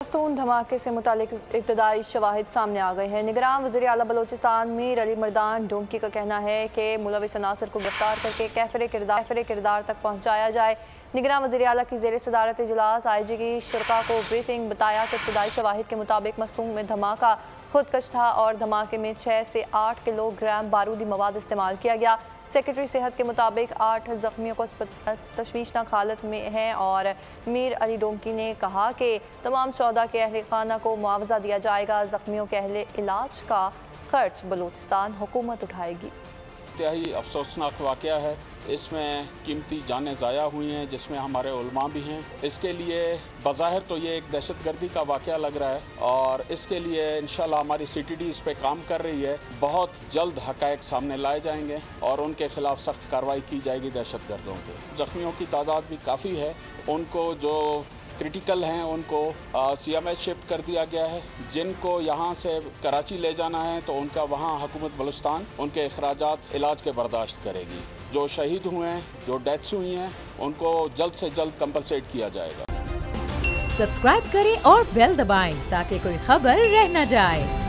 मस्तून धमाके से मुतालिक इब्तदाई शवाहिद सामने आ गए हैं। निगरान वज़ीर आला बलोचिस्तान मीर अली मर्दान डोंकी का कहना है कि मुलविस अनासर को गिरफ्तार करके कैफरे किरदार तक पहुँचाया जाए। निगरान वज़ीर आला की ज़ेर सदारत इजलास IG की शुरका को ब्रीफिंग बताया कि इब्तदाई शवाहिद के मुताबिक मस्तून में धमाका खुदकश था और धमाके में 6 से 8 किलोग्राम बारूदी मवाद इस्तेमाल किया गया। सेक्रेटरी सेहत के मुताबिक 8 जख्मियों को तशवीशनाक हालत में हैं और मीर अली डोंकी ने कहा कि तमाम 14 के अहले खाना को मुआवजा दिया जाएगा। जख्मियों के अहले इलाज का खर्च बलूचिस्तान हुकूमत उठाएगी। इंतहाई अफसोसनाक वाक़या है, इसमें कीमती जानें ज़ाया हुई हैं, जिसमें हमारे उलमा भी हैं। इसके लिए बज़ाहिर तो ये एक दहशतगर्दी का वाक़या लग रहा है और इसके लिए इंशाल्लाह हमारी CTD इस पर काम कर रही है। बहुत जल्द हक़ाइक़ सामने लाए जाएंगे और उनके ख़िलाफ़ सख्त कार्रवाई की जाएगी दहशतगर्दों पे। ज़ख्मियों की तादाद भी काफ़ी है, उनको जो क्रिटिकल हैं उनको CMH शिफ्ट कर दिया गया है। जिनको यहाँ से कराची ले जाना है तो उनका वहाँ हुकूमत बलूचिस्तान उनके अखराजात इलाज के बर्दाश्त करेगी। जो शहीद हुए हैं, जो डेथ्स हुई हैं, उनको जल्द से जल्द कंपलसेट किया जाएगा। सब्सक्राइब करें और बेल दबाएं ताकि कोई खबर रह न जाए।